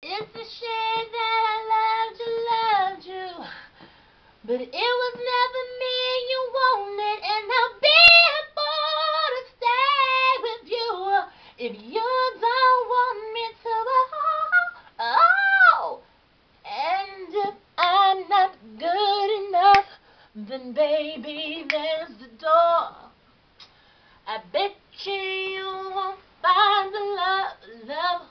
It's a shame that I loved you, but it was never me you wanted, and I'll be able to stay with you if you don't want me to. Oh, and if I'm not good enough, then baby, there's the door. I bet you won't find the love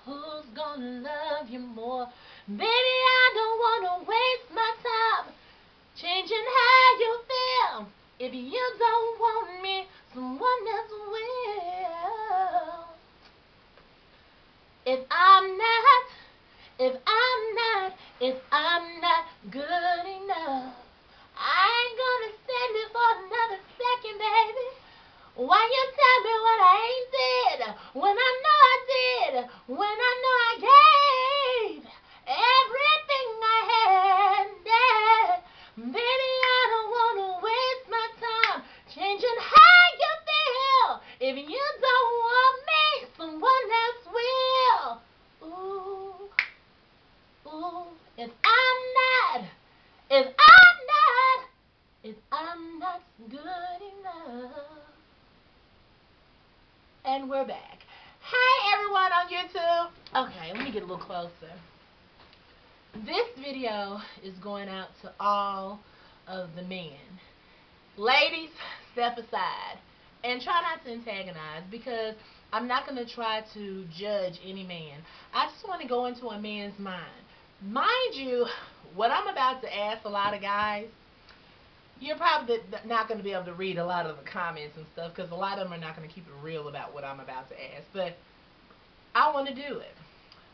who's gonna love you more. Baby, I don't wanna waste my time changing how you feel. If you don't want me, someone else will. If I'm not, if I'm not, if I'm not good enough, I ain't gonna stand it for another second, baby. Why you tell me what I ain't did when I know I did, when I know I gave everything I had, yeah. Baby, I don't wanna waste my time changing how you feel. If you don't want me, someone else will. Ooh, ooh, if I'm not good enough. And we're back. Hey everyone on YouTube. Okay, let me get a little closer. This video is going out to all of the men. Ladies, step aside and try not to antagonize, because I'm not going to try to judge any man. I just want to go into a man's mind. Mind you, what I'm about to ask a lot of guys, you're probably not going to be able to read a lot of the comments and stuff, because a lot of them are not going to keep it real about what I'm about to ask. But I want to do it.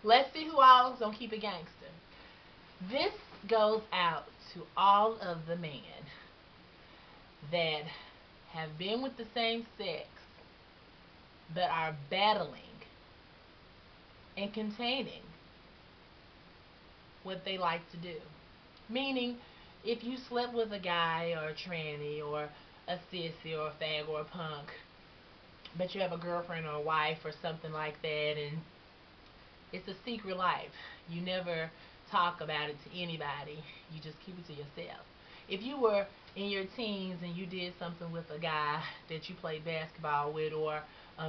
Let's see who all is going to keep it gangster. This goes out to all of the men that have been with the same sex but are battling and containing what they like to do. Meaning, if you slept with a guy or a tranny or a sissy or a fag or a punk, but you have a girlfriend or a wife or something like that, and it's a secret life. You never talk about it to anybody. You just keep it to yourself. If you were in your teens and you did something with a guy that you played basketball with, or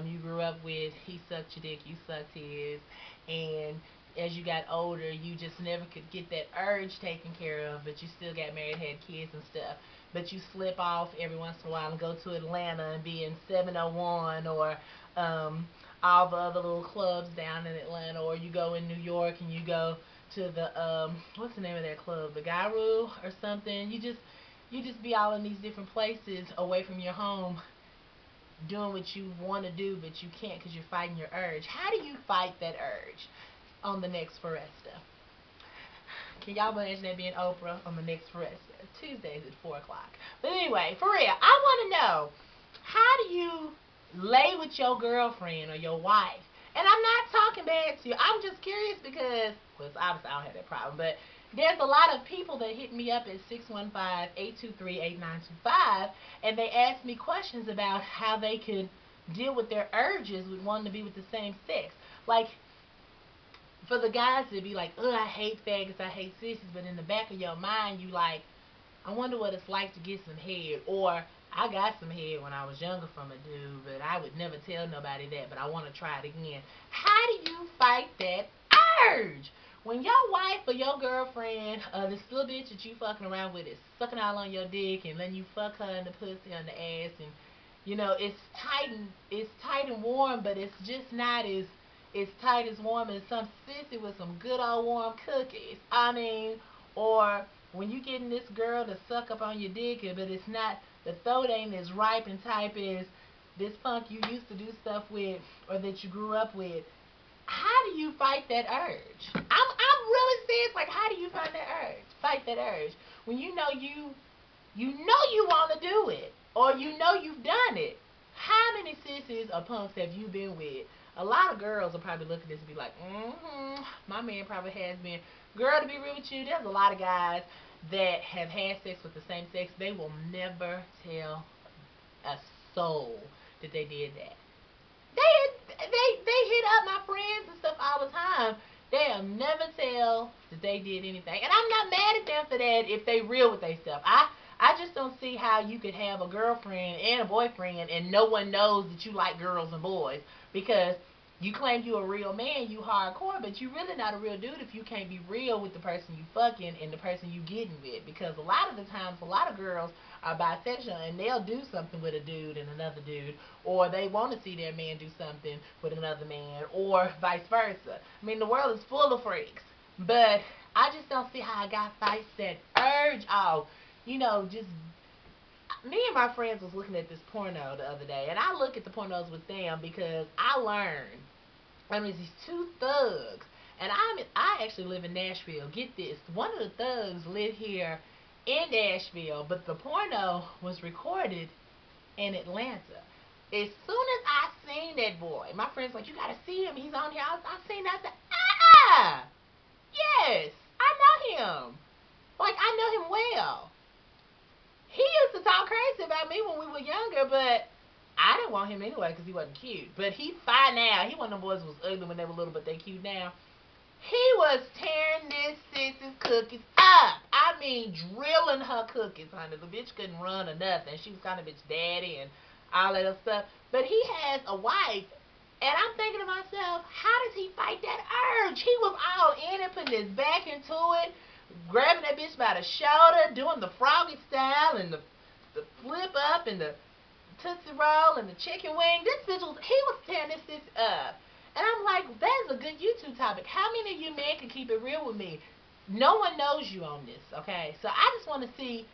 you grew up with, he sucked your dick, you sucked his, and as you got older, you just never could get that urge taken care of, but you still got married, had kids and stuff. But you slip off every once in a while and go to Atlanta and be in 701 or all the other little clubs down in Atlanta, or you go in New York and you go to the what's the name of that club, the Guru or something. You just be all in these different places away from your home, doing what you want to do, but you can't because you're fighting your urge. How do you fight that urge on the next ForrestaB? Can y'all imagine that being Oprah on the next ForrestaB? Tuesdays at 4 o'clock. But anyway, for real, I want to know, how do you lay with your girlfriend or your wife? And I'm not talking bad to you. I'm just curious because, well, obviously I don't have that problem, but there's a lot of people that hit me up at 615-823-8925, and they ask me questions about how they could deal with their urges with wanting to be with the same sex. Like, for the guys to be like, ugh, I hate faggots, I hate sissies, but in the back of your mind, you like, I wonder what it's like to get some head, or I got some head when I was younger from a dude, but I would never tell nobody that, but I want to try it again. How do you fight that urge? When your wife or your girlfriend, this little bitch that you fucking around with, is sucking all on your dick and letting you fuck her in the pussy on the ass, and you know it's tight and warm, but it's just not as tight as warm as some sissy with some good old warm cookies. I mean, or when you getting this girl to suck up on your dick, but it's not, the throat ain't as ripe and tight as this punk you used to do stuff with or that you grew up with. How do you fight that urge? I'm really serious. Like, how do you fight that urge when you know you want to do it, or you know you've done it? How many sissies or punks have you been with? A lot of girls will probably look at this and be like, my man probably has been. Girl, to be real with you, there's a lot of guys that have had sex with the same sex. They will never tell a soul that they did that. They hit up my friends and stuff all the time They'll never tell that they did anything. And I'm not mad at them for that if they real with themselves. I just don't see how you could have a girlfriend and a boyfriend and no one knows that you like girls and boys, because you claim you a real man, you hardcore, but you really not a real dude if you can't be real with the person you fucking and the person you getting with. Because a lot of the times, a lot of girls are bisexual and they'll do something with a dude and another dude, or they want to see their man do something with another man, or vice versa. I mean, the world is full of freaks, but I just don't see how a guy fights that urge off. Just me and my friends was looking at this porno the other day, and I look at the pornos with them because I learned. I mean, these two thugs, and I actually live in Nashville. Get this, one of the thugs live here in Nashville, but the porno was recorded in Atlanta. As soon as I seen that boy, my friend's like, "You gotta see him. He's on here." I seen that. I said, yes, I know him. Like, I know him well. He used to talk crazy about me when we were younger, but I didn't want him anyway because he wasn't cute. But he fine now. He one of them boys who was ugly when they were little, but they cute now. He was tearing this sis's cookies up. I mean, drilling her cookies, honey. The bitch couldn't run or nothing. She was kind of bitch daddy and all that other stuff. But he has a wife, and I'm thinking to myself, how does he fight that urge? He was all in it, putting his back into it, grabbing that bitch by the shoulder, doing the froggy style and the flip up and the Tootsie Roll and the chicken wing. This bitch he was tearing this bitch up. And I'm like, that's a good YouTube topic. How many of you men can keep it real with me? No one knows you on this, okay? So I just want to see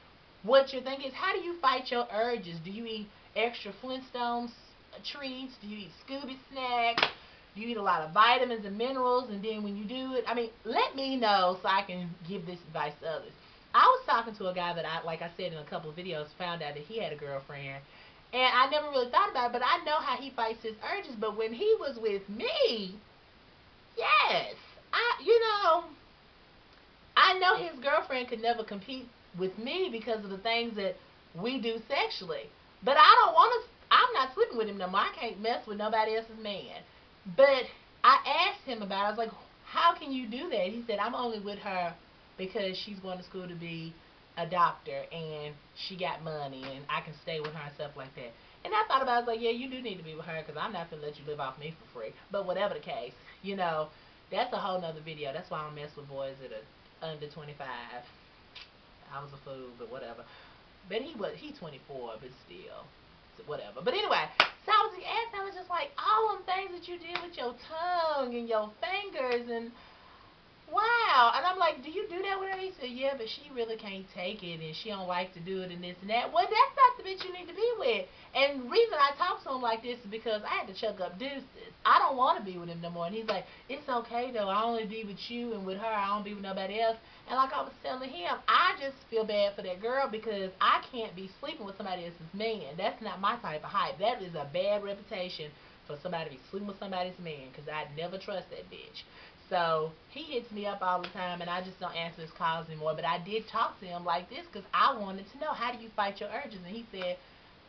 what your thing is. How do you fight your urges? Do you eat extra Flintstones treats? Do you eat Scooby snacks? Do you eat a lot of vitamins and minerals? And then when you do it, I mean, let me know so I can give this advice to others. I was talking to a guy that like I said in a couple of videos, found out that he had a girlfriend. And I never really thought about it, but I know how he fights his urges. But when he was with me, yes, I know his girlfriend could never compete with me because of the things that we do sexually. But I don't want to, I'm not sleeping with him no more. I can't mess with nobody else's man. But I asked him about it. I was like, how can you do that? He said, I'm only with her because she's going to school to be a doctor and she got money and I can stay with her and stuff like that. And I thought about it, I was like, yeah, you do need to be with her because I'm not going to let you live off me for free. But whatever the case, that's a whole nother video. That's why I don't mess with boys that are under 25. I was a fool, but whatever. But he's 24, but still, whatever. But anyway, so I was asking, I was just like, all them things that you did with your tongue and your fingers and wow. And I'm like, do you do that with her? He said, yeah, but she really can't take it and she don't like to do it and this and that. Well, that's not the bitch you need to be with. And the reason I talk to him like this is because I had to chuck up deuces. I don't want to be with him no more. And he's like, it's okay though. I only be with you and with her. I don't be with nobody else. And like I was telling him, I just feel bad for that girl because I can't be sleeping with somebody else's man. That's not my type of hype. That is a bad reputation for somebody to be sleeping with somebody's man because I'd never trust that bitch. So he hits me up all the time, and I just don't answer his calls anymore. But I did talk to him like this because I wanted to know, how do you fight your urges? And he said,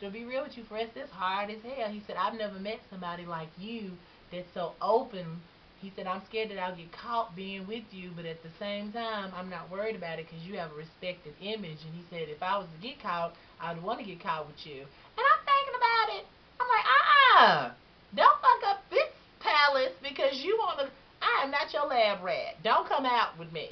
to be real with you, Forrest, it's hard as hell. He said, I've never met somebody like you that's so open. He said, I'm scared that I'll get caught being with you, but at the same time, I'm not worried about it because you have a respected image. And he said, if I was to get caught, I would want to get caught with you. And I'm thinking about it. I'm like, don't fuck up this palace because you want to. I am not your lab rat. Don't come out with me.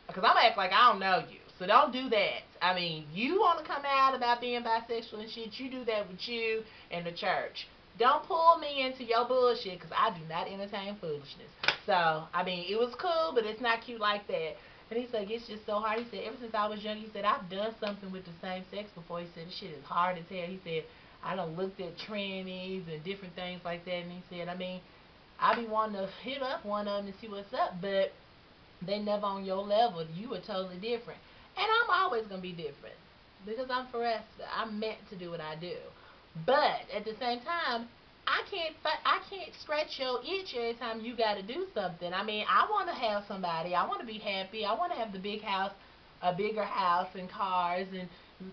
Because I'm going to act like I don't know you. So don't do that. I mean, you want to come out about being bisexual and shit, you do that with you and the church. Don't pull me into your bullshit because I do not entertain foolishness. So, I mean, it was cool, but it's not cute like that. And he's like, it's just so hard. He said, ever since I was young, he said, I've done something with the same sex before. He said, this shit is hard as hell. He said, I done looked at trannies and different things like that. And he said, I mean, I be wanting to hit up one of them and see what's up, but they never on your level. You are totally different. And I'm always going to be different because I'm ForrestaB. I'm meant to do what I do. But at the same time, I can't scratch your itch every time you got to do something. I mean, I want to have somebody. I want to be happy. I want to have the big house, a bigger house and cars and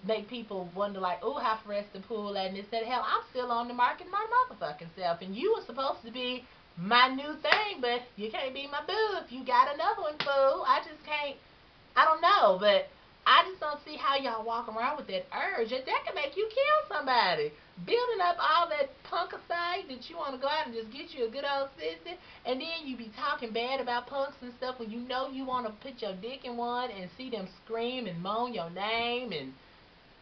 make people wonder like, oh, how ForrestaB pool at and this, that. Hell, I'm still on the market my motherfucking self. And you were supposed to be my new thing, but you can't be my boo if you got another one, fool. I just can't. I don't know, but I just don't see how y'all walk around with that urge. That can make you kill somebody. Building up all that punkicide that you want to go out and just get you a good old sissy, and then you be talking bad about punks and stuff when you know you want to put your dick in one and see them scream and moan your name and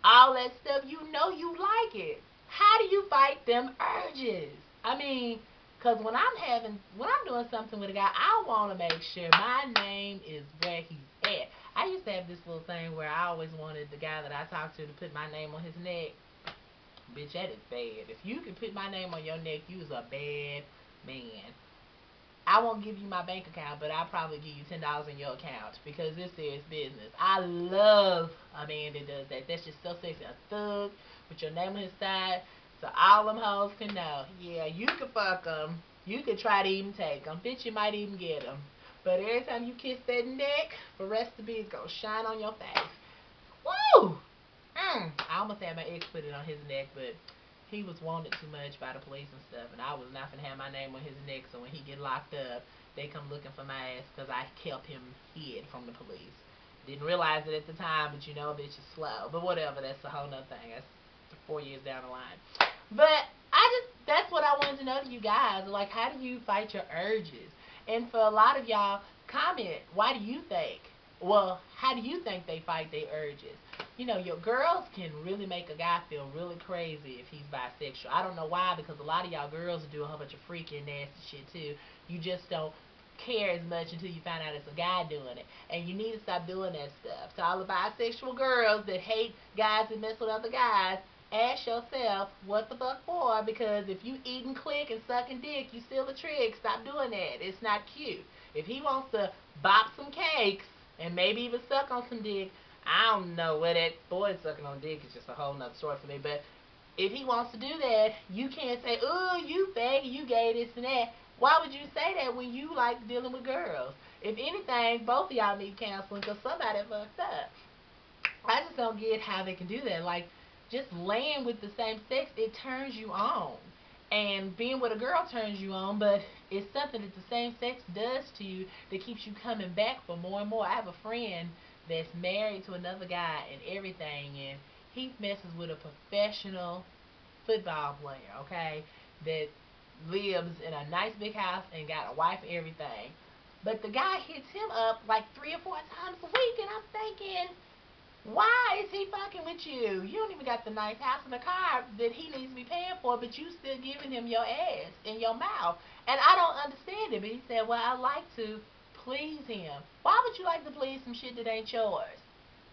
all that stuff. You know you like it. How do you fight them urges? I mean, because when I'm doing something with a guy, I want to make sure my name is where he's at. I used to have this little thing where I always wanted the guy that I talked to put my name on his neck. Bitch, that is bad. If you can put my name on your neck, you is a bad man. I won't give you my bank account, but I'll probably give you $10 in your account because this is business. I love a man that does that. That's just so sexy. A thug with your name on his side, so all them hoes can know. Yeah, you can fuck them. You can try to even take them. Bitch, you might even get them. But every time you kiss that neck, ForrestaB is going to shine on your face. Woo! I almost had my ex put it on his neck, but he was wanted too much by the police and stuff, and I was not going to have my name on his neck, so when he get locked up, they come looking for my ass because I kept him hid from the police. Didn't realize it at the time, but you know, bitch is slow. But whatever, that's a whole nother thing. That's 4 years down the line. But that's what I wanted to know to you guys. Like, how do you fight your urges? And for a lot of y'all, comment, why do you think? Well, how do you think they fight their urges? You know, your girls can really make a guy feel really crazy if he's bisexual. I don't know why, because a lot of y'all girls do a whole bunch of freaky and nasty shit too. You just don't care as much until you find out it's a guy doing it. And you need to stop doing that stuff. To all the bisexual girls that hate guys that mess with other guys, ask yourself, what the fuck for? Because if you eating click and sucking dick, you still a trick. Stop doing that. It's not cute. If he wants to bop some cakes and maybe even suck on some dick, I don't know what that boy sucking on dick is just a whole nother story for me. But if he wants to do that, you can't say, "Ooh, you faggot, you gay, this and that." Why would you say that when you like dealing with girls? If anything, both of y'all need counseling because somebody fucked up. I just don't get how they can do that. Like, just laying with the same sex, it turns you on. And being with a girl turns you on, but it's something that the same sex does to you that keeps you coming back for more and more. I have a friend that's married to another guy and everything, and he messes with a professional football player, okay, that lives in a nice big house and got a wife and everything. But the guy hits him up like 3 or 4 times a week, and I'm thinking, why is he fucking with you? You don't even got the nice house and the car that he needs to be paying for, but you still giving him your ass in your mouth. And I don't understand it. But he said, well, I like to please him. Why would you like to please some shit that ain't yours?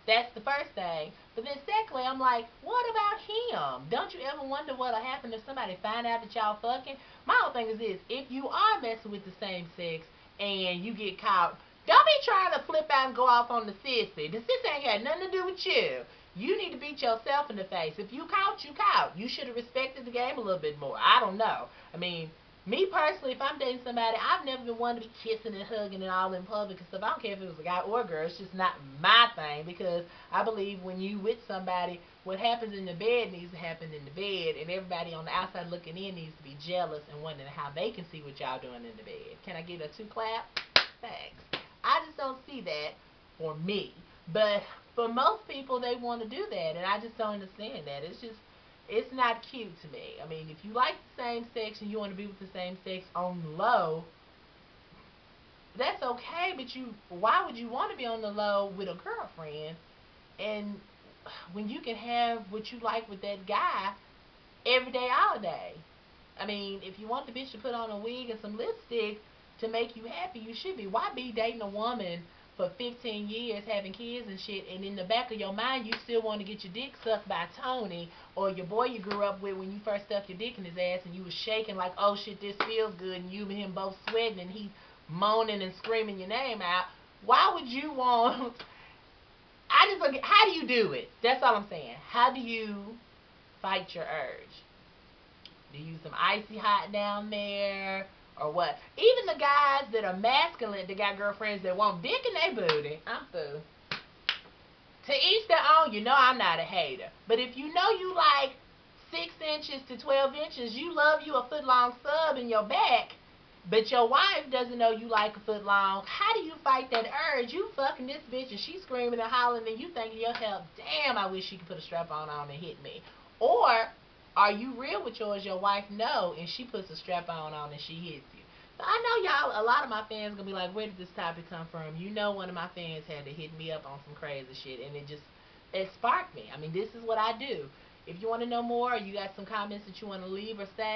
That's the first thing. But then secondly, I'm like, what about him? Don't you ever wonder what'll happen if somebody find out that y'all fucking? My whole thing is this. If you are messing with the same sex and you get caught, don't be trying to flip out and go off on the sissy. The sissy ain't got nothing to do with you. You need to beat yourself in the face. If you caught, you caught. You should have respected the game a little bit more. I don't know. I mean, me personally, if I'm dating somebody, I've never been one to be kissing and hugging and all in public and stuff. I don't care if it was a guy or a girl. It's just not my thing because I believe when you with somebody, what happens in the bed needs to happen in the bed, and everybody on the outside looking in needs to be jealous and wondering how they can see what y'all doing in the bed. Can I get a 2 clap? Thanks. I just don't see that for me. But for most people, they want to do that, and I just don't understand that. It's not cute to me. I mean, if you like the same sex and you want to be with the same sex on the low, that's okay, but why would you want to be on the low with a girlfriend and when you can have what you like with that guy every day, all day? I mean, if you want the bitch to put on a wig and some lipstick to make you happy, you should be. Why be dating a woman for 15 years, having kids and shit, and in the back of your mind, you still want to get your dick sucked by Tony or your boy you grew up with when you first stuck your dick in his ass and you was shaking like, oh shit, this feels good, and you and him both sweating and he moaning and screaming your name out. Why would you want... I just don't get... How do you do it? That's all I'm saying. How do you fight your urge? Do you use some icy hot down there? Or what? Even the guys that are masculine, that got girlfriends that want dick in their booty, I'm through. To each their own. You know I'm not a hater. But if you know you like 6 inches to 12 inches, you love you a foot long sub in your back, But your wife doesn't know you like a foot long. How do you fight that urge? You fucking this bitch and she's screaming and hollering and you thinking your help, damn, I wish she could put a strap on and hit me. Or are you real with yours? Your wife know and she puts a strap on and she hits you. So I know y'all, a lot of my fans gonna be like, where did this topic come from? You know, one of my fans had to hit me up on some crazy shit and it sparked me. I mean, this is what I do. If you want to know more, or you got some comments that you want to leave or say,